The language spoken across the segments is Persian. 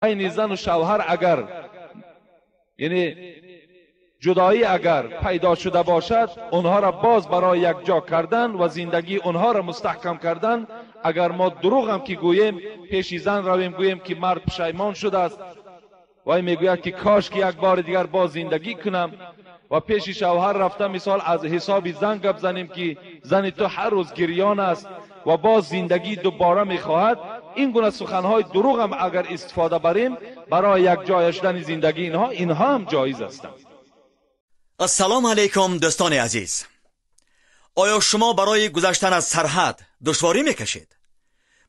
بین زن و شوهر اگر یعنی جدایی اگر پیدا شده باشد، اونها را باز برای یک جا کردن و زندگی اونها را مستحکم کردن. اگر ما دروغ هم که گوییم، پیش زن رویم گوییم که مرد پشیمان شده است و میگوید که کاش که یک بار دیگر باز زندگی کنم، و پیش شوهر رفته مثال از حساب زن گپ زنیم که زن تو هر روز گریان است و باز زندگی دوباره میخواهد. این گونه سخنهای دروغ هم اگر استفاده بریم برای یک جای شدن زندگی اینها هم جایز است. السلام علیکم دوستان عزیز. آیا شما برای گذشتن از سرحد دشواری میکشید؟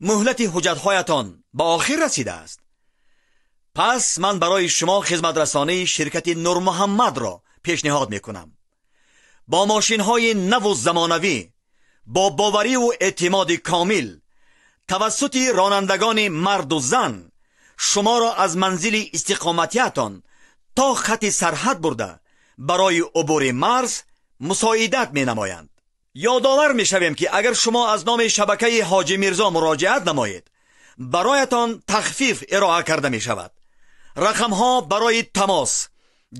مهلت حجت‌هایتان به آخر رسیده است؟ پس من برای شما خدمت رسانه شرکت نور محمد را پیشنهاد میکنم. با ماشین‌های نو و زمانوی، با باوری و اعتماد کامل توسط رانندگان مرد و زن، شما را از منزل استقامتیتان تا خط سرحد برده برای عبور مرز مساعدت می نمایند. یادآور می شویم که اگر شما از نام شبکه حاجی میرزا مراجعت نمایید، برایتان تخفیف ارائه کرده می شود. رقم ها برای تماس: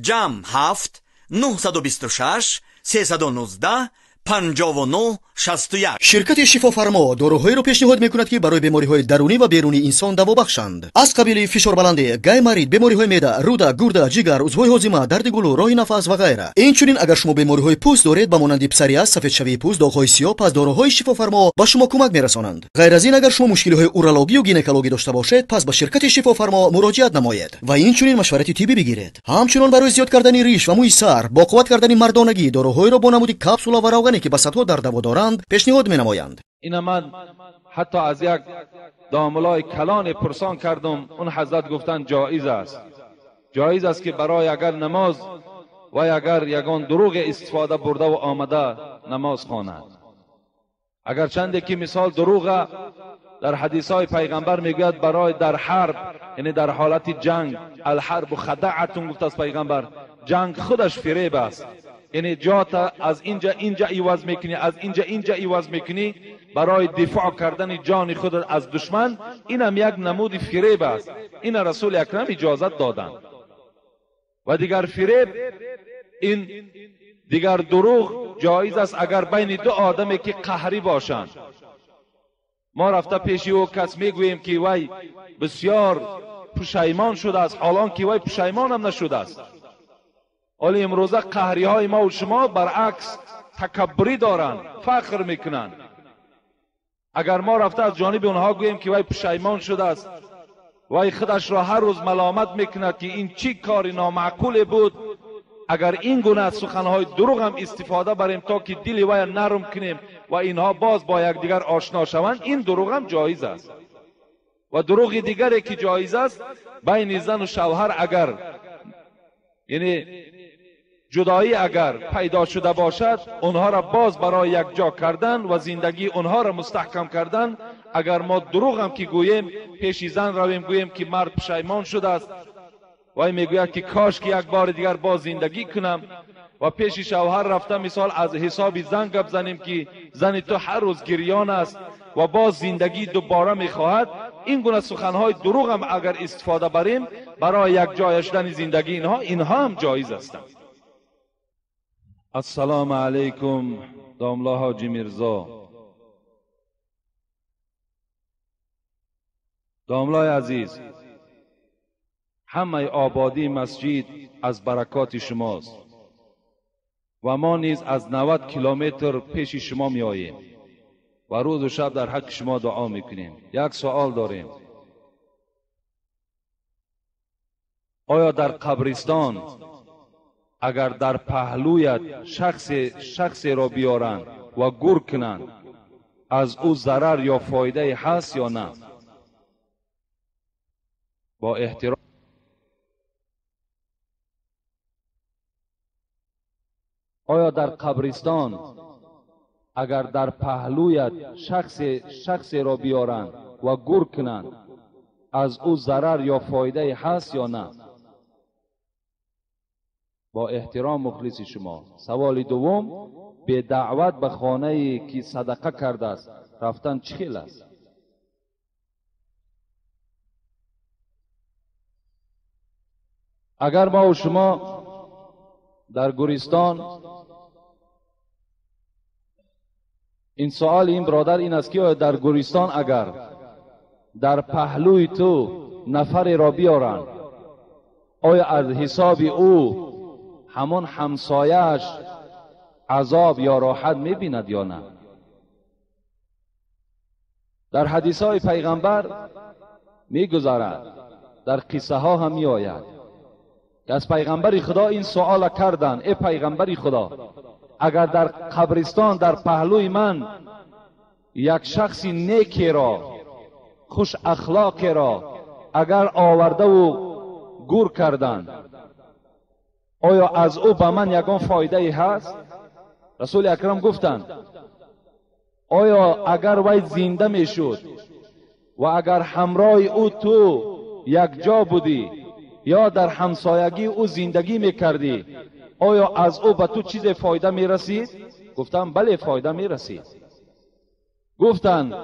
جمع 7 926 319 59 61. شرکت شفافرما داروهایی را پیشنهاد میکند که برای بیماری‌های درونی و بیرونی انسان دوا بخشند. از قبیل فشار بلندی، گای مرید، بیماری‌های معده، روده، گرده، جگر، عضوهای هاضمه، درد گلو، راه نفس و غیره. اینچنین اگر شما بیماری‌های پوست دارید به مانند پسریاس، سفید شوی پوست، داغ‌های سیاه، پس داروهای شفافرما به شما کمک میرسانند. غیر از این اگر شما مشکل‌های اورولوژی و گینکولوژی داشته باشید، پس به شرکت شفافرما مراجعت نمایید و اینچنین مشورت طبی بگیرید. همچنین برای زیاد کردن ریش و موی سر، با قوت کردن مردانگی، داروهایی را با نمود کپسول و روغنی که ها در دوا دارند پیشنهاد می نمایند. این من حتی از یک داملای کلان پرسان کردم، اون حضرت گفتن جایز است. جایز است که برای اگر نماز و اگر یگان دروغ استفاده برده و آمده نماز خواند. اگر چنده که مثال دروغ در حدیث های پیغمبر میگوید برای در حرب، یعنی در حالت جنگ، الحرب خدعتون گفت از پیغمبر، جنگ خودش فریب است. یعنی جاتا از اینجا ایواز میکنی، از اینجا ایواز میکنی برای دفاع کردن جان خود از دشمن. این هم یک نمود فریب است. این رسول اکرم اجازت دادند. و دیگر فریب، این دیگر دروغ جایز است اگر بین دو آدمی که قهری باشند. ما رفته پیشی او کس میگوییم که وای بسیار پشیمان شده است، حالان که وای پشیمان هم نشده است. ولی امروزه قهری های ما و شما برعکس تکبری دارند، فخر میکنند. اگر ما رفته از جانب اونها گوییم که وای پشیمان شده است، وای خودش را هر روز ملامت میکند که این چی کاری نامعقول بود، اگر این گونه سخنهای دروغ هم استفاده بریم تا که دل وای نرم کنیم و اینها باز با یکدیگر آشنا شوند، این دروغ هم جایز است. و دروغ دیگری که جایز است بین زن و شوهر اگر یعنی جدایی اگر پیدا شده باشد، اونها را باز برای یک جا کردن و زندگی اونها را مستحکم کردن. اگر ما دروغ هم که گوییم، پیش زن رویم گوییم که مرد پشیمان شده است و میگوید که کاش که یک بار دیگر باز زندگی کنم، و پیش شوهر رفته مثال از حساب زن گپ زنیم که زن تو هر روز گریان است و باز زندگی دوباره میخواهد. این گونه سخنهای دروغ هم اگر استفاده بریم برای یک جای شدن زندگی اینها هم جایز است. السلام علیکم داملا حاجی میرزا. داملای عزیز، همه آبادی مسجد از برکات شماست و ما نیز از 90 کیلومتر پیش شما می آییم و روز و شب در حق شما دعا میکنیم. یک سوال داریم: آیا در قبرستان اگر در پهلویت شخصی را بیارند و گور کنند، از او ضرر یا فایده هست یا نه؟ با احترام. آیا در قبرستان اگر در پهلویت شخصی را بیارند و گور کنند، از او ضرر یا فایده هست یا نه؟ با احترام مخلص شما. سوال دوم: به دعوت به خانه‌ای که صدقه کرده است رفتن چه خیل است؟ اگر ما و شما در گورستان، این سوال این برادر این است که در گورستان اگر در پهلوی تو نفر را بیارن، آیا از حساب او همون همسایش عذاب یا راحت میبیند یا نه؟ در حدیث های پیغمبر میگذارد، در قصه ها هم میآید که از پیغمبر خدا این سوال کردن: ای پیغمبر خدا، اگر در قبرستان در پهلوی من یک شخصی نیکی را، خوش اخلاقی را اگر آورده و گور کردن، آیا از او به من یگان فایده ای هست؟ رسول اکرم گفتند آیا اگر وی زنده می شد و اگر همراه او تو یک جا بودی یا در همسایگی او زندگی می کردی، آیا از او به تو چیز فایده می رسید؟ گفتم بله، فایده می رسید. گفتند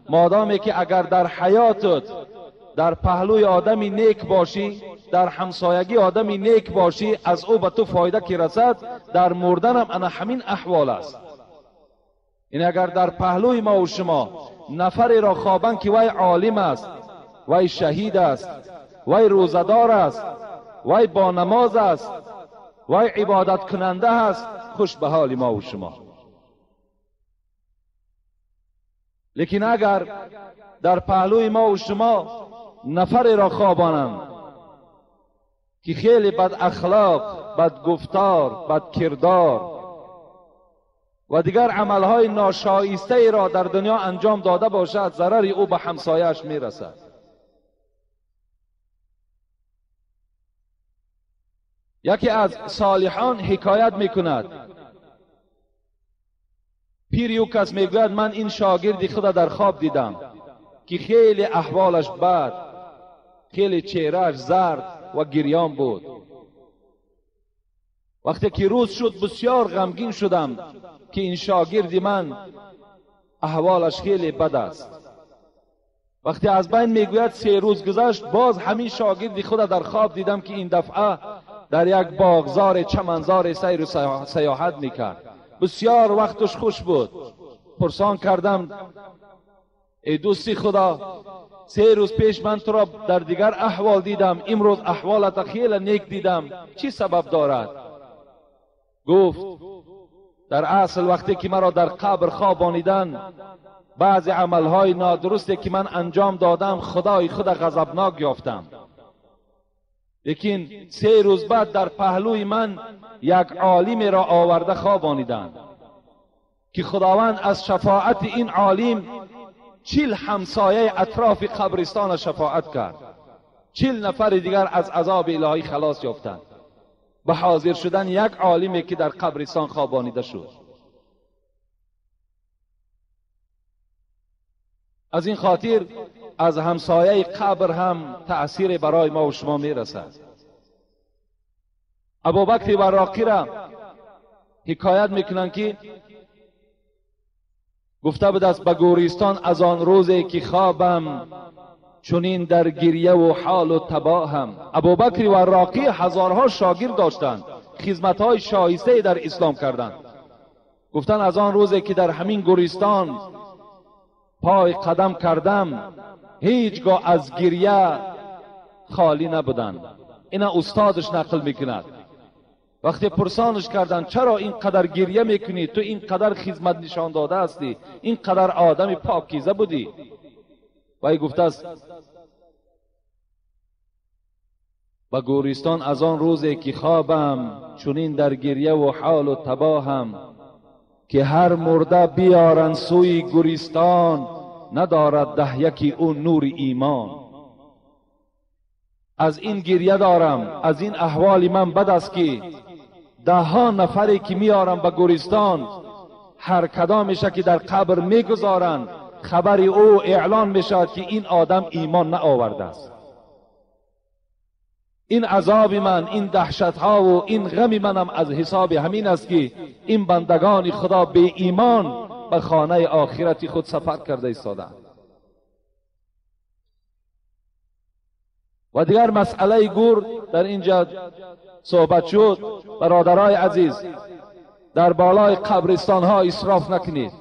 مادامی که اگر در حیاتت در پهلوی آدمی نیک باشی، در همسایگی آدمی نیک باشی، از او به تو فایده که رسد، در مردنم انا همین احوال است. این اگر در پهلوی ما و شما نفری را خوابن که وی عالم است، وی شهید است، وی روزدار است، وی با نماز است، وی عبادت کننده است، خوش به حال ما و شما. لیکن اگر در پهلوی ما و شما نفری را خوابانند که خیلی بد اخلاق، بد گفتار، بد کردار و دیگر عملهای ناشایسته ای را در دنیا انجام داده باشد، ضرری او به همسایش می رسد. یکی از صالحان حکایت می کند، پیر یک کس می گوید من این شاگردی خود در خواب دیدم که خیلی احوالش بد، خیلی چهرهش زرد و گریان بود. وقتی که روز شد بسیار غمگین شدم که این شاگردی من احوالش خیلی بد است. وقتی از بین میگوید 3 روز گذشت، باز همین شاگردی خود در خواب دیدم که این دفعه در یک باغزار چمنزار سیر و سیاحت میکرد. بسیار وقتش خوش بود. پرسان کردم ای دوستی خدا، 3 روز پیش من تو را در دیگر احوال دیدم، امروز احوالت خیلی نیک دیدم، چی سبب دارد؟ گفت در اصل وقتی که مرا در قبر خوابانیدن، بعضی عملهای نادرستی که من انجام دادم خدای خود غضبناک یافتم. لیکن 3 روز بعد در پهلوی من یک عالم را آورده خوابانیدند که خداوند از شفاعت این عالم 40 همسایه اطراف قبرستان شفاعت کرد. 40 نفر دیگر از عذاب الهی خلاص یافتند به حاضر شدن یک عالمی که در قبرستان خوابانیده شد. از این خاطر از همسایه قبر هم تأثیر برای ما و شما می رسد. ابوبکر وراقی را حکایت میکنند که گفته بود است به گورستان از آن روزی که خوابم چنین در گریه و حال و تباهم. ابوبکر وراقی هزارها شاگرد داشتند، خدمت‌های شایسته در اسلام کردند. گفتند از آن روزی که در همین گورستان پای قدم کردم، هیچگاه از گریه خالی نبودند. اینا استادش نقل میکند. وقتی پرسانش کردند چرا اینقدر گریه میکنی، تو اینقدر خدمت نشان داده هستی، اینقدر آدم پاکیزه بودی، وی گفته است به گورستان از آن روزی که خوابم چنین در گریه و حال و تباهم، که هر مرده بیارن سوی گورستان، ندارد ده یکی اون نور ایمان. از این گریه دارم، از این احوال من بد است که 10 نفری که میارم به گورستان، هر کدامش که در قبر میگذارن خبر او اعلان میشد که این آدم ایمان نآورده است. این عذاب من، این دهشت ها و این غم منم از حساب همین است که این بندگان خدا به ایمان به خانه آخرت خود سفر کرده ایستادند. و دیگر مسئله گور در اینجا صحبت شد، برادرای عزیز، در بالای قبرستان ها اسراف نکنید.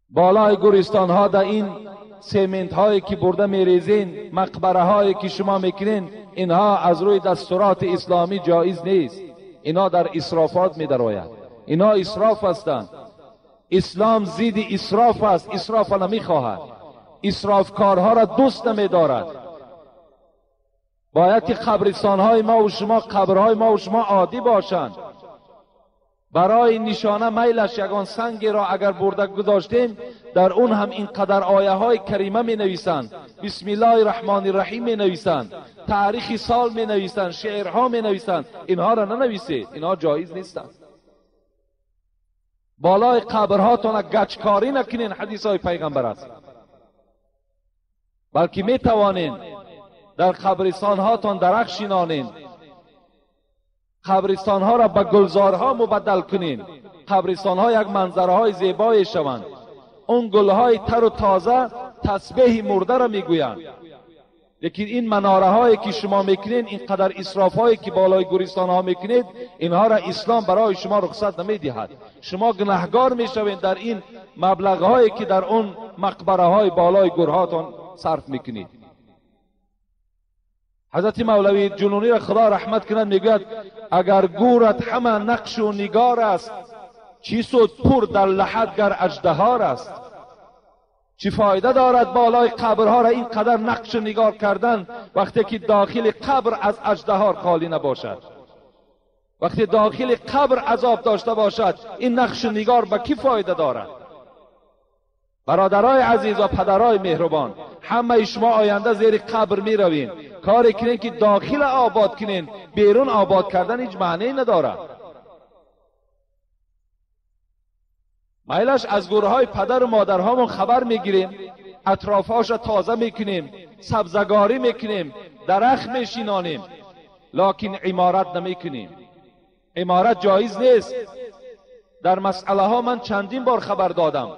بالای گورستان ها در این سیمنت هایی که برده میریزین، مقبره هایی که شما میکنین، اینها از روی دستورات اسلامی جایز نیست. اینا در اسرافات میدراید. اینا اسراف هستند. اسلام ضد اسراف است. اسراف نمیخواهد. اسرافکارها را دوست نمیدارد. باید که قبرستان های ما و شما، قبرهای ما و شما عادی باشند. برای نشانه میلش یگان سنگی را اگر برده گذاشتیم، در اون هم اینقدر آیه های کریمه می نویسند، بسم الله الرحمن الرحیم می نویسند، تاریخ سال می نویسند، شعرها می نویسند. اینها را ننویسید، اینها جایز نیستند. بالای قبرهاتون گچکاری نکنین، حدیث های پیغمبر است. بلکه می توانین در قبرستان هاتون درخت شینانین، قبرستان ها را به گلزارها مبدل کنین. قبرستان ها یک منظره های زیبایی شوند. اون گل های تر و تازه تسبیح مرده را میگویند. لیکن این مناره هایی که شما میکنین، اینقدر اسراف هایی که بالای گورستان ها میکنید، اینها را اسلام برای شما رخصت نمیدهد. شما گناهگار میشوید در این مبلغ هایی که در اون مقبره های بالای گورهاتون صرف میکنید. حضرت مولوی جنونی را خدا رحمت کند میگوید اگر گورت همه نقش و نگار است، چی سود پر در لحد گر اژدهار است. چی فایده دارد بالای قبرها را اینقدر نقش و نگار کردن وقتی که داخل قبر از اژدهار خالی نباشد؟ وقتی داخل قبر عذاب داشته باشد، این نقش و نگار به کی فایده دارد؟ برادرای عزیز و پدرای مهربان، همه شما آینده زیر قبر می روین. کاری کنین که داخل آباد کنین، بیرون آباد کردن هیچ معنی نداره. میلش از گورهای پدر و مادرهامون خبر میگیریم، اطرافهاش را تازه میکنیم، سبزگاری میکنیم، درخت میشینانیم، لکن عمارت نمیکنیم. عمارت جایز نیست. در مسئله ها من چندین بار خبر دادم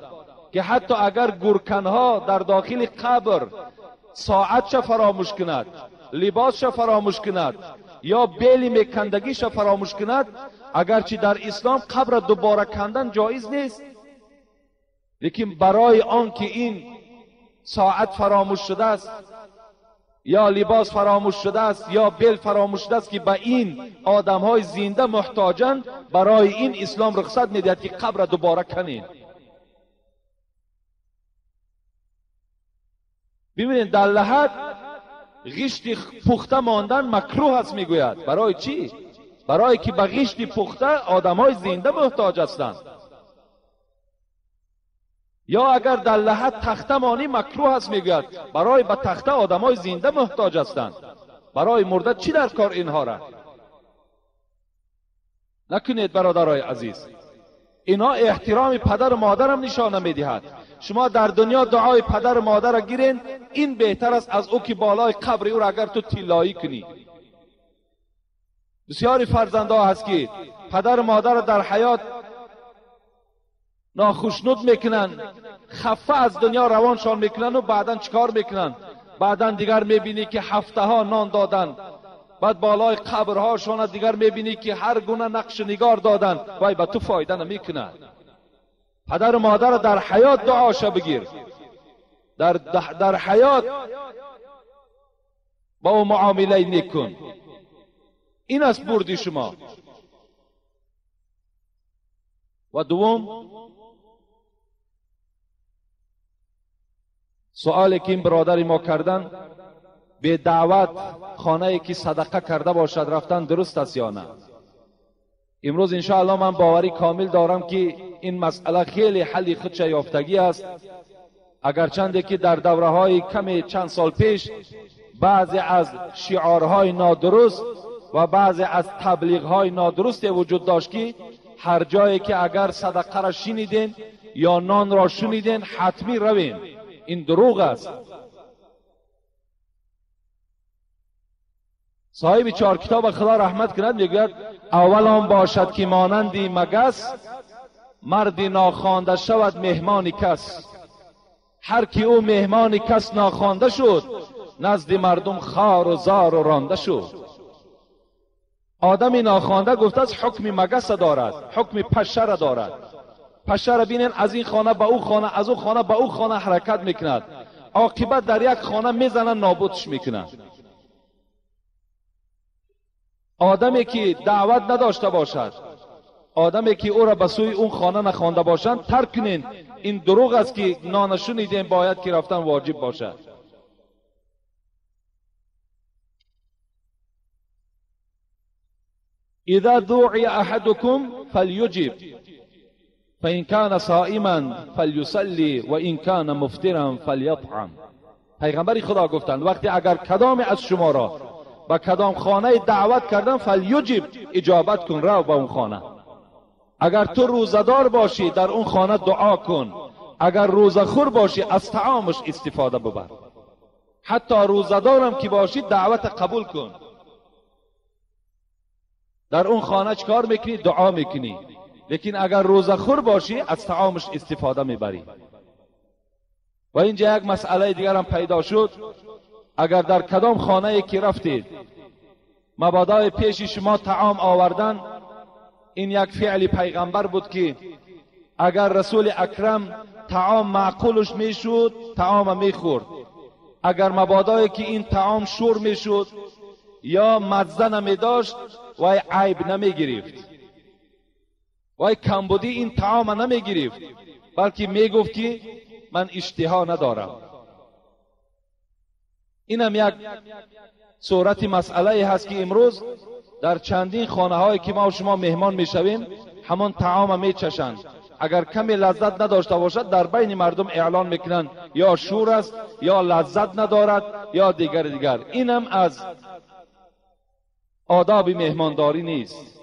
که حتی اگر گورکنها در داخل قبر ساعتش فراموش کند، لباسش فراموش کند، یا بیل میکندگیش فراموش کند، اگرچه در اسلام قبر دوباره کندن جایز نیست، لیکن برای آن که این ساعت فراموش شده است، یا لباس فراموش شده است، یا بیل فراموش شده است که به این آدم های زنده محتاجند، برای این اسلام رخصت میدهد که قبر دوباره کنین. ببینید در لحد غشت پخته ماندن مکروه است میگوید. برای چی؟ برای که به غشت پخته آدمای زنده محتاج هستند. یا اگر در لحد تخته مانی مکروه است میگوید. برای به تخته آدمای زنده محتاج هستند. برای مرده چی در کار اینها را؟ نکنید برادرای عزیز. اینا احترام پدر و مادر هم نشانه میدهد. شما در دنیا دعای پدر و مادر را گیرین، این بهتر است از او که بالای قبر او را اگر تو طلایی کنی. بسیاری فرزندها هست که پدر و مادر را در حیات ناخشنود میکنن، خفه از دنیا روانشان میکنن و بعداً چیکار میکنن؟ بعداً دیگر میبینی که هفته ها نان دادن، بعد بالای قبرهاشان دیگر میبینی که هر گونه نقش نگار دادن، وای به تو فایده نمیکنه. پدر و مادر در حیات دعاش بگیر، در حیات با او معامله نیکن. این است بردی شما. و دوم سوالی که این برادر ما کردن، به دعوت خانه‌ای که صدقه کرده باشد رفتن درست است یا نه؟ امروز انشاءالله من باوری کامل دارم که این مسئله خیلی حل خودش یافتگی است. اگرچند که در دوره‌های کمی چند سال پیش بعضی از شعارهای نادرست و بعضی از تبلیغهای نادرست وجود داشت که هر جایی که اگر صدقه را شنیدین یا نان را شنیدین حتمی روین. این دروغ است. صاحب 4 کتاب خدا رحمت کند میگوید اول آن باشد که مانندی مگس، مردی ناخوانده شود مهمان کس. هر کی او مهمان کس ناخوانده شد، نزد مردم خار و زار و رانده شد. آدم ناخوانده گفته است حکم مگس دارد، حکم پشه را دارد. پشه را بینین از این خانه به او خانه، از او خانه به او خانه حرکت میکند، عاقبت در یک خانه میزنن، نابودش میکنن. آدمی که دعوت نداشته باشد، آدمی که او را به سوی اون خانه نخوانده باشند، ترک کنین. این دروغ است که نانشون دیدیم باید که رفتن واجب باشد. اذا دعی احدکم فلیجب فان کان صائما فلیصلی و ان کان مفطرا فلیطعم. پیغمبر خدا گفتند وقتی اگر کدام از شما را به کدام خانه دعوت کردن، فلیجب، اجابت کن، رو به اون خانه. اگر تو روزدار باشی در اون خانه دعا کن، اگر روزخور باشی از طعامش استفاده ببر. حتی روزدارم که باشی دعوت قبول کن. در اون خانه چکار میکنی؟ دعا میکنی. لیکن اگر روزخور باشی از طعامش استفاده میبری. و اینجا یک مسئله دیگر هم پیدا شد. اگر در کدام خانه ای که رفتید مبادا پیش شما طعام آوردن، این یک فعل پیغمبر بود که اگر رسول اکرم طعام معقولش میشد طعام میخورد، اگر مبادایی که این طعام شور میشد یا مزه نمیداشت وای عیب نمیگرفت، وای کمبودی این طعام نمیگرفت، بلکه میگفت که من اشتها ندارم. اینم یک صورت مسئله هست که امروز در چندین خانه هایی که ما و شما مهمان میشویم همان طعام میچشند. اگر کمی لذت نداشته باشد در بین مردم اعلان میکنند یا شور است یا لذت ندارد یا دیگر. اینم از آداب مهمانداری نیست.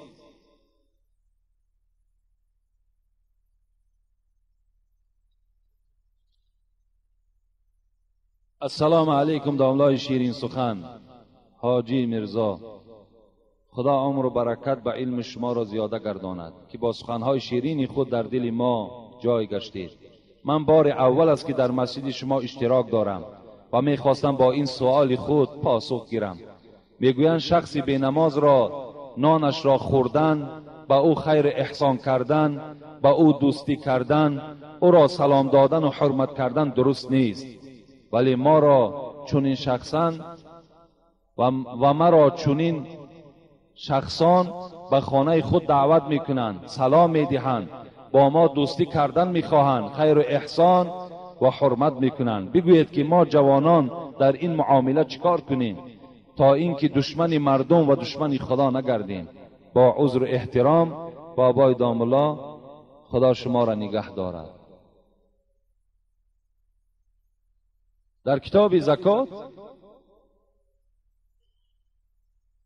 السلام علیکم داملای شیرین سخن، حاجی مرزا. خدا عمر و برکت به علم شما را زیاده گرداند که با سخنهای شیرین خود در دل ما جای گشتید. من بار اول است که در مسجد شما اشتراک دارم و میخواستم با این سوال خود پاسخ گیرم. میگویند شخصی بی نماز را نانش را خوردن، با او خیر احسان کردن، با او دوستی کردن، او را سلام دادن و حرمت کردن درست نیست. ولی ما را چنین شخصان و مرا چنین شخصان به خانه خود دعوت میکنند، سلام میدهند، با ما دوستی کردن میخواهند، خیر و احسان و حرمت میکنند. بگویید که ما جوانان در این معامله چیکار کنیم تا اینکه دشمن مردم و دشمن خدا نگردیم؟ با عذر و احترام، بابای داملا، خدا شما را نگه دارد. در کتاب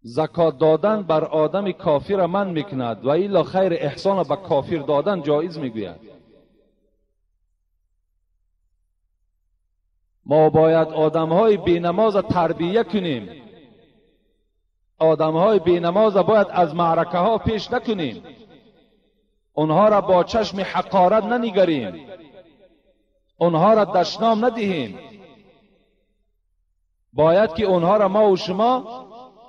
زکات دادن بر آدم کافر من میکند و الا خیر احسان به کافر دادن جایز میگوید. ما باید آدمهای بی نماز تربیه کنیم. آدمهای بی نماز باید از معرکه ها پیش نکنیم. اونها را با چشم حقارت ننگریم، اونها را دشنام ندهیم. باید که اونها را ما و شما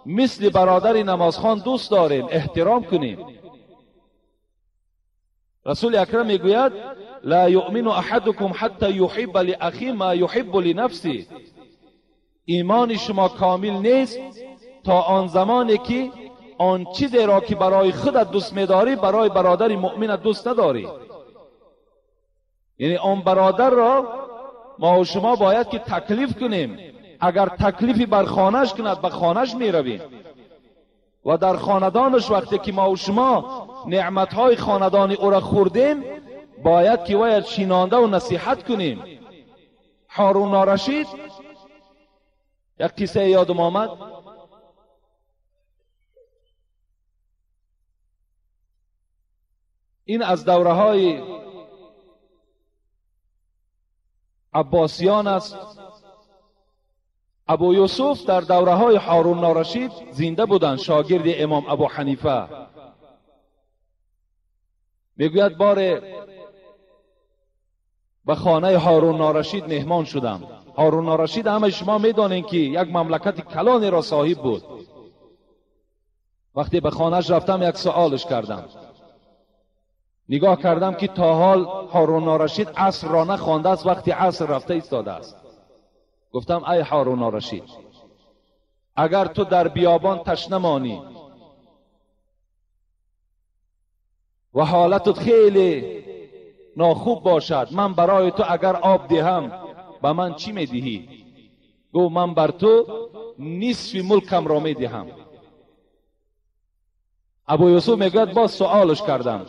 مثل برادر نمازخوان دوست داریم، احترام کنیم. رسول اکرم میگوید لا یؤمن احدکم حتی یحب لاخیه ما یحب لنفسه. ایمان شما کامل نیست تا آن زمانی که آن چیزی را که برای خودت دوست می‌داری برای برادر مؤمن دوست نداری. یعنی آن برادر را ما و شما باید که تکلیف کنیم. اگر تکلیفی بر خانهش کند به خانهش میرویم و در خاندانش وقتی که ما و شما نعمتهای خاندانی او را خوردیم باید که باید شینانده و نصیحت کنیم. هارون الرشید، یک قصه یادم آمد. این از دوره های عباسیان است. ابو یوسف در دوره های هارون الرشید زنده بودند، شاگرد امام ابو حنیفه. میگوید بار به خانه هارون الرشید مهمان شدم. هارون الرشید همه شما میدانین که یک مملکت کلانی را صاحب بود. وقتی به خانهش رفتم یک سوالش کردم، نگاه کردم که تا حال هارون الرشید عصر را نخوانده است، وقتی عصر رفته ایستاده است. گفتم ای هارون الرشید، اگر تو در بیابان تشنه مانی و حالتت خیلی ناخوب باشد، من برای تو اگر آب دهم به من چی میدهی؟ گو من بر تو نصف ملکم را میدهم. ابو یوسف میگوید باز سوالش کردم،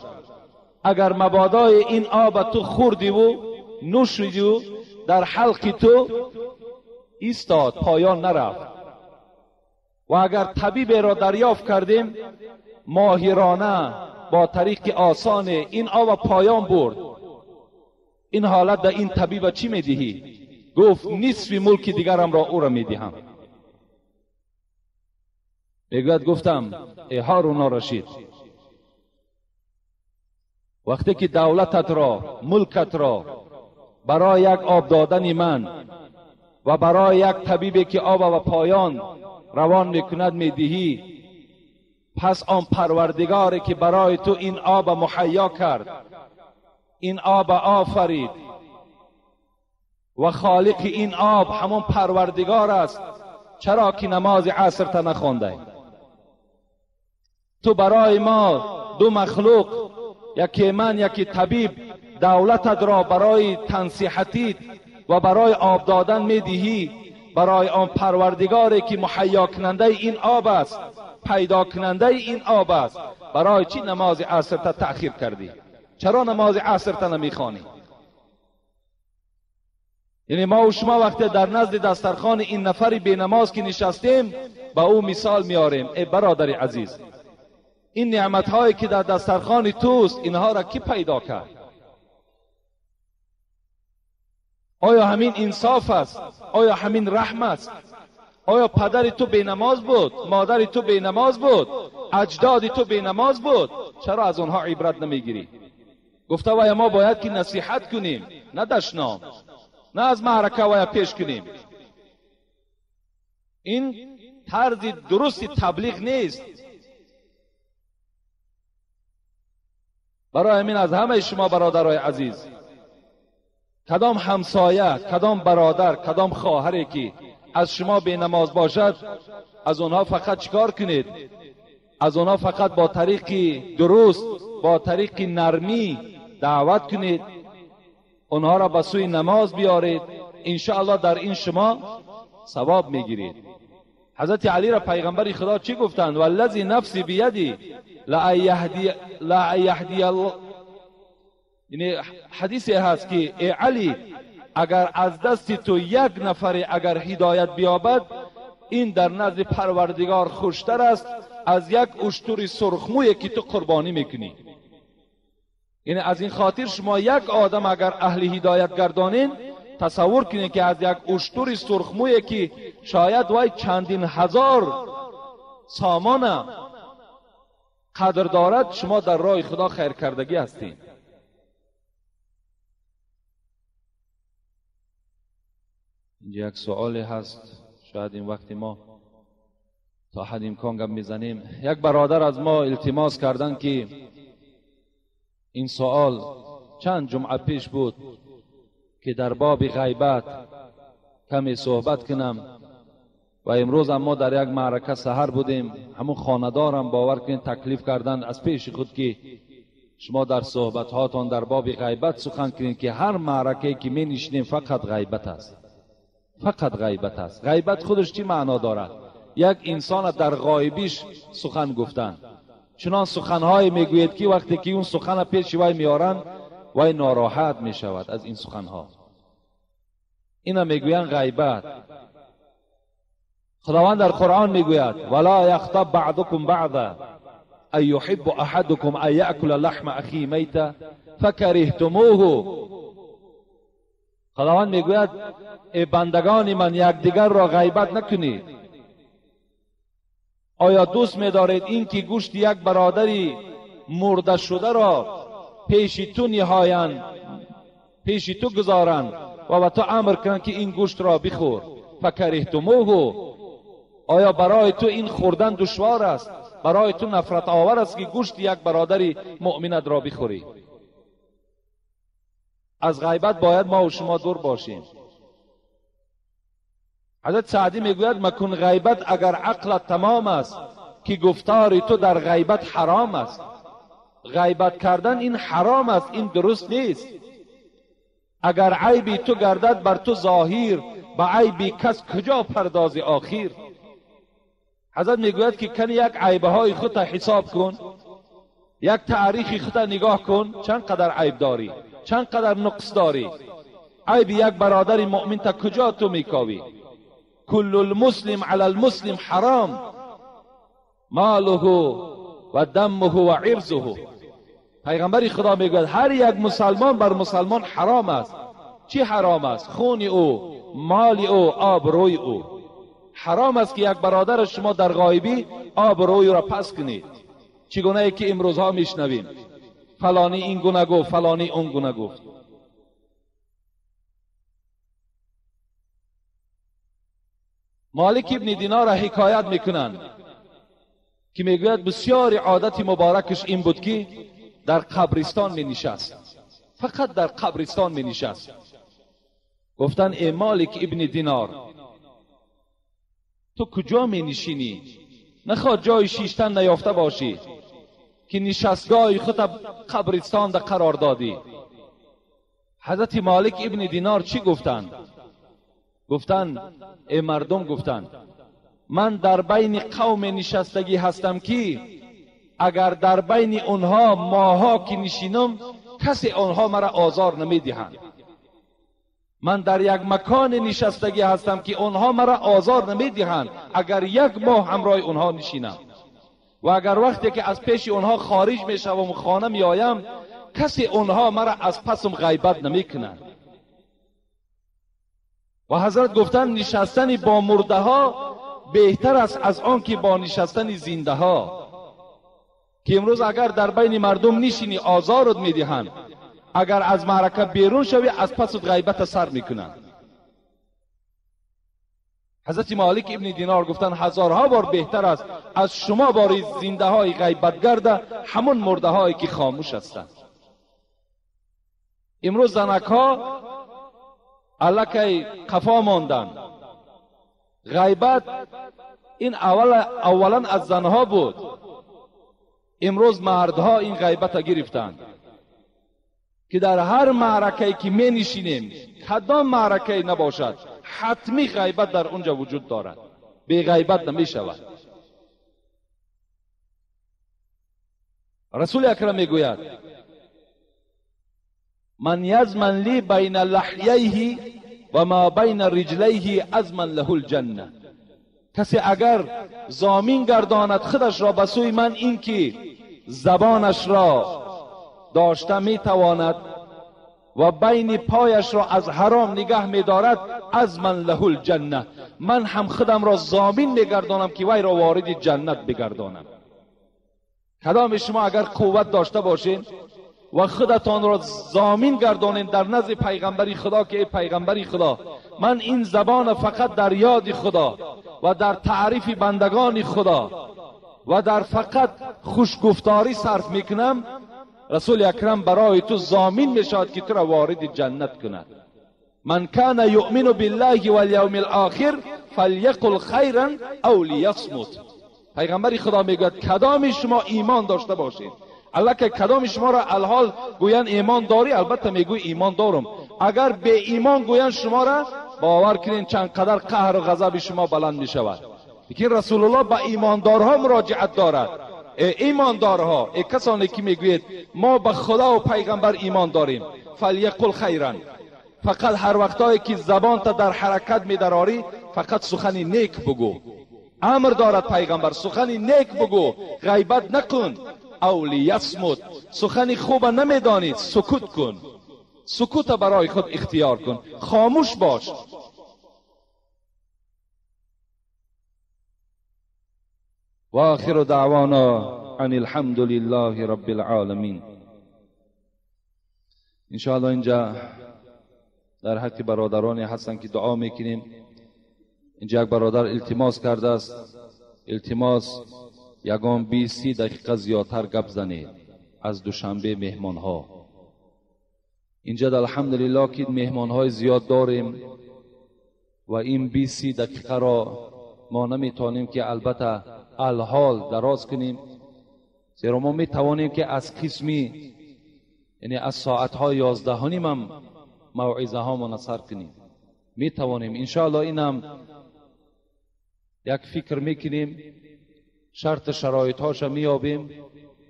اگر مبادای این آب تو خوردی و نوشیدی و در حلق تو ایستاد پایان نرفت و اگر طبیب را دریافت کردیم ماهرانه با طریق آسان این آب پایان برد، این حالت در این طبیب چی میدهی؟ گفت نصف ملک دیگرم را او را میدهم. میگوید گفتم ای هارون الرشید، وقتی که دولتت را ملکت را برای یک آب دادن من و برای یک طبیبی که آب و پایان روان میکند میدهی، پس آن پروردگاری که برای تو این آب مهیا کرد، این آب آفرید و خالق این آب همون پروردگار است، چرا که نماز عصر تا نخوانده؟ تو برای ما دو مخلوق، یکی من یکی طبیب، دولتت را برای تنصیحتی و برای آب دادن میدهی، برای آن پروردگاری که مهیا کننده این آب است، پیدا کننده این آب است، برای چی نماز عصر تا تأخیر کردی؟ چرا نماز عصر تا نمیخوانی؟ یعنی ما و شما وقتی در نزد دسترخوان این نفری بی نماز که نشستیم با او مثال میاریم، ای برادر عزیز، این نعمتهایی که در دسترخوان توست اینها را کی پیدا کرد؟ آیا همین انصاف است؟ آیا همین رحم است؟ آیا پدر تو بی نماز بود؟ مادر تو بی نماز بود؟ اجداد تو بی نماز بود؟ چرا از اونها عبرت نمیگیری؟ گفته و ما باید که نصیحت کنیم، نه دشنام، نه از معرکه و پیش کنیم. این طرز درست تبلیغ نیست. برای من از همه شما برادرای عزیز، کدام همسایه، کدام برادر، کدام خواهری که از شما بی نماز باشد، از اونها فقط چیکار کنید؟ از اونها فقط با طریق درست، با طریق نرمی دعوت کنید، اونها را به سوی نماز بیارید، انشاءالله در این شما ثواب میگیرید. حضرت علی را پیغمبر خدا چی گفتند؟ والذی نفسی بیدی لا یهدی الله. یعنی حدیثی هست که ای علی، اگر از دست تو یک نفر اگر هدایت بیابد، این در نزد پروردگار خوشتر است از یک اشتر سرخمویی که تو قربانی میکنی. یعنی از این خاطر شما یک آدم اگر اهل هدایت گردانین، تصور کنید که از یک اشتر سرخمویی که شاید وای چندین هزار سامان قدر دارد، شما در راه خدا خیر کردگی هستین. اینجا یک سوالی هست، شاید این وقتی ما تا حد امکان گپ میزنیم. یک برادر از ما التماس کردن که این سوال چند جمعه پیش بود که در باب غیبت کمی صحبت کنم و امروز اما در یک معرکه سحر بودیم. همون خاندارم باور کنید تکلیف کردن از پیش خود که شما در صحبت هاتون در باب غیبت سخن کنید که هر معرکه که می نشینیم فقط غیبت است، فقط غیبت است. غیبت خودش چی معنا دارد؟ یک انسان در غایبیش سخن گفتن، چنان سخنهای میگوید که وقتی که اون سخن پیش وای میارن وای ناراحت میشود از این سخنها. اینا میگوین غیبت. خداوند در قرآن میگوید ولا یغتب بعضکم بعضا ان یحب احدکم ان یأکل لحم اخی میتا فکرهتموه. خداوند میگوید ای بندگان من، یکدیگر را غیبت نکنید. آیا دوست می‌دارید این که گوشت یک برادری مرده شده را پیش تو نهایند، پیش تو گذارند و به تو امر کنند که این گوشت را بخور فکرهتموه، آیا برای تو این خوردن دشوار است؟ برای تو نفرت آور است که گوشت یک برادری مؤمنت را بخوری؟ از غیبت باید ما و شما دور باشیم. حضرت سعدی میگوید مکن غیبت اگر عقلت تمام است که گفتار تو در غیبت حرام است. غیبت کردن این حرام است، این درست نیست. اگر عیبی تو گردد بر تو ظاهر، با عیبی کس کجا پرداز آخر. حضرت میگوید که کنی یک عیبه های خود حساب کن، یک تاریخ خود نگاه کن، چند قدر عیب داری، چند قدر نقص داری. عیب یک برادر مؤمن تا کجا تو میکاوی؟ کل المسلم علی المسلم حرام، ماله و دمه و عرضه. پیغمبر خدا میگوید هر یک مسلمان بر مسلمان حرام است. چی حرام است؟ خون او، مال او، آبروی او. حرام است که یک برادر شما در غایبی آبروی را پس کنید. چگونه ای که امروزها میشنویم فلانی این گونه گفت، فلانی اون گونه گفت. مالک ابن دینار حکایت میکنند که میگوید بسیار عادت مبارکش این بود که در قبرستان می نشست، فقط در قبرستان می نشست. گفتن ای مالک ابن دینار تو کجا می نشینی؟ نخواد جای شیشتن نیافته باشی که نشستگاه خود قبرستان در قرار دادی. حضرت مالک ابن دینار چی گفتند؟ گفتند ای مردم، گفتند من در بین قوم نشستگی هستم که اگر در بین اونها ماها که نشینم کسی اونها مرا آزار نمیدهند. من در یک مکان نشستگی هستم که اونها مرا آزار نمیدهند اگر یک ماه همراه اونها نشینم، و اگر وقتی که از پیش اونها خارج میشم و خانه میآیم کسی اونها مرا از پسم غیبت نمیکنند. و حضرت گفتند نشستن با مرده ها بهتر است از آن که با نشستن زنده ها. که امروز اگر در بین مردم نشینی آزارت میدهند، اگر از معرکه بیرون شوی از پس غیبت سر میکنند. حضرت مالک ابن دینار گفتند هزارها بار بهتر است از شما باری زنده های غیبت گرده همون مرده هایی که خاموش هستند. امروز زنک ها الکی قفا ماندن. غیبت این اولا از زنها بود، امروز مردها این غیبت را گرفتند که در هر معرکه‌ای که می نشینیم کدام معرکه‌ای نباشد حتمی غیبت در اونجا وجود دارد، بی غیبت نمی شود. رسول اکرم می گوید من یزمن لی بین لحییه و ما بین رجلیه ازمن له الجنه. کسی اگر ضامین گرداند خودش را به سوی من این که زبانش را داشته می تواند و بین پایش را از حرام نگه می دارد ازمن له الجنه، من هم خودم را ضامین می گردانم که وی را وارد جنت بگردانم. کدام شما اگر قوت داشته باشین و خودتان را ضامین گردانین در نزد پیغمبری خدا که ای پیغمبری خدا من این زبان فقط در یاد خدا و در تعریف بندگان خدا و در فقط خوشگفتاری صرف میکنم، رسول اکرم برای تو ضامین میشود که تو را وارد جنت کند. من کان یؤمن بالله والیوم الاخر فلیقل خیرا او لیصمت. پیغمبری خدا میگوید کدام شما ایمان داشته باشید، الله که کدام شما را الحال گوین ایمان داری، البته میگوی ایمان دارم، اگر به ایمان گوین شما را باور کنین چند قدر قهر و غضب شما بلند می شود. لیکن رسول الله با ایماندارها مراجعت دارد. ای ایماندارها، ای کسانی که میگوید ما به خدا و پیغمبر ایمان داریم، فلیقل خیرا، فقط هر وقتایی که زبان تا در حرکت میدراری فقط سخن نیک بگو. امر دارد پیغمبر سخن نیک بگو، غیبت نکن. او لیصمت، سخن خوب نمیدانی سکوت کن، سکوت برای خود اختیار کن، خاموش باش. و آخر دعوانا ان الحمد لله رب العالمین. انشاءالله اینجا در حق برادرانی هستن که دعا میکنیم. اینجا یک برادر التماس کرده است، التماس یگان 20 دقیقه زیادتر گپ زنید از دوشنبه مهمان ها. اینجا در الحمدلله که مهمان های زیاد داریم و این 20 دقیقه را ما نمیتونیم که البته الحال دراز کنیم، زیرا ما میتوانیم که از قسمی یعنی از ساعتهای 11 هم موعظه ها منحصر کنیم. میتوانیم انشاءالله. اینم یک فکر میکنیم، شرط شرایط هاش میابیم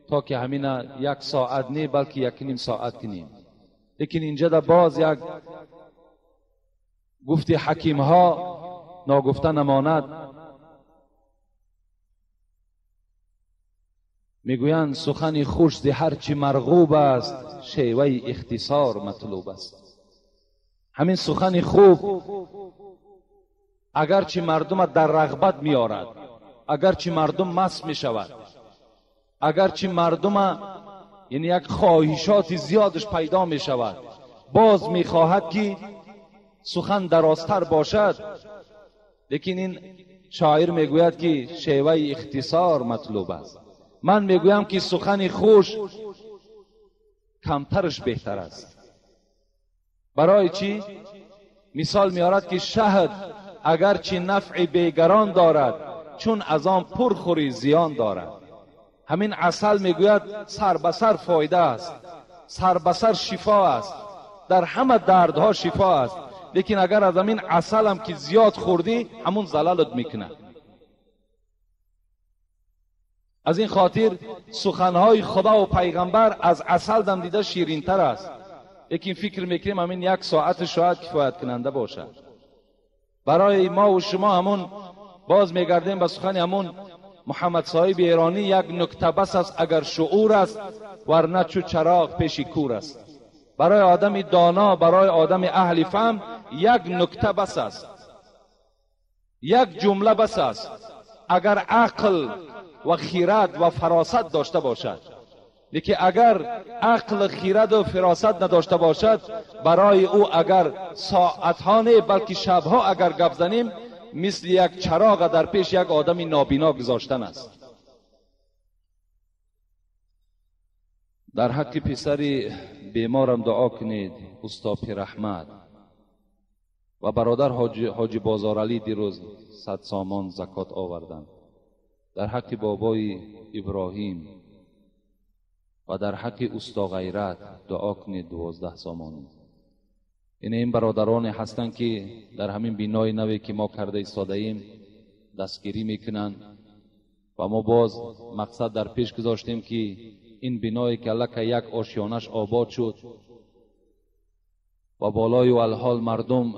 تا که همین 1 ساعت نه بلکه 1.5 ساعت کنیم. لیکن اینجا در باز یک گفت حکیم ها ناگفته نماند. میگویند سخن خوش ز هر چی مرغوب است، شیوه اختصار مطلوب است. همین سخن خوب اگرچه مردم در رغبت میارد، اگرچه مردم مست میشود، اگرچه مردم یعنی یک خواهشات زیادش پیدا میشود، باز میخواهد که سخن درازتر باشد. لیکن این شاعر میگوید که شیوه اختصار مطلوب است. من میگویم که سخن خوش کمترش بهتر است. برای چی؟ مثال میارد که شهد اگرچه نفع بیگران دارد، چون از آن پرخوری زیان دارد. همین عسل میگوید سر به سر فایده است، سر به سر شفا است، در همه دردها شفا است. لیکن اگر از همین عسل هم که زیاد خوردی همون زلالت میکنه. از این خاطر سخنهای خدا و پیغمبر از عسل دم دیده شیرین تر است. لیکن فکر میکنیم همین 1 ساعت شاید کفایت کننده باشد برای ما و شما. همون باز میگردیم به سخن همون محمد صاحب ایرانی، 1 نکته بس است اگر شعور است، ورنه چو چراغ پیش کور است. برای آدم دانا، برای آدم اهل فهم 1 نکته بس است، 1 جمله بس است اگر عقل و خیرت و فراست داشته باشد. لیکن اگر عقل، خیرت و فراست نداشته باشد، برای او اگر ساعتها نه بلکه شبها اگر گپ زنیم مثل 1 چراغ در پیش 1 آدم نابینا گذاشتن است. در حق پسر بیمارم دعا کنید، استاد پیر احمد و برادر حاجی بازارعلی دیروز 100 سامان زکات آوردند. در حق بابای ابراهیم و در حق استا غیرت دعا کنید 12 سامانی. این برادران هستند که در همین بینای نوی که ما کرده ایستاده ایم دستگیری میکنند و ما باز مقصد در پیش گذاشتیم که این بینایی که لکه 1 آشیانش آباد شد و بالای و الحال مردم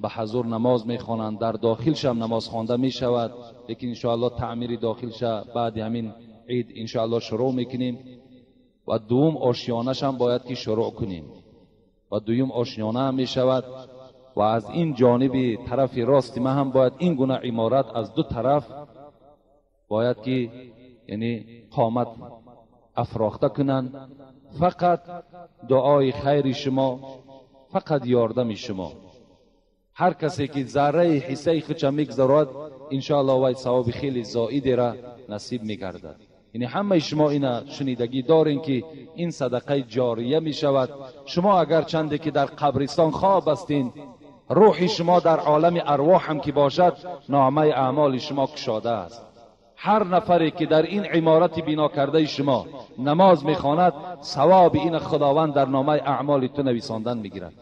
به حضور نماز میخوانند، در داخلش هم نماز خوانده میشود. لیکن انشاءالله تعمیر داخلش بعد همین عید انشاءالله شروع میکنیم و دوم آشیانش هم باید که شروع کنیم و دوم آشیانه هم میشود و از این جانب طرف راست ما هم باید این گونه عمارت از 2 طرف باید که یعنی قامت افراخته کنند. فقط دعای خیر شما، فقط یاردم شما. هر کسی که ذره حصه خودش میگذارد انشاءالله وای ثواب خیلی زائد را نصیب میگردد. یعنی همه شما اینا شنیدگی دارین که این صدقه جاریه می شود. شما اگر چنده که در قبرستان خواب هستین، روح شما در عالم ارواح هم که باشد نامه اعمال شما کشاده است. هر نفری که در این عمارت بنا کرده شما نماز میخواند ثواب این خداوند در نامه اعمال تو نویساندن میگیرد.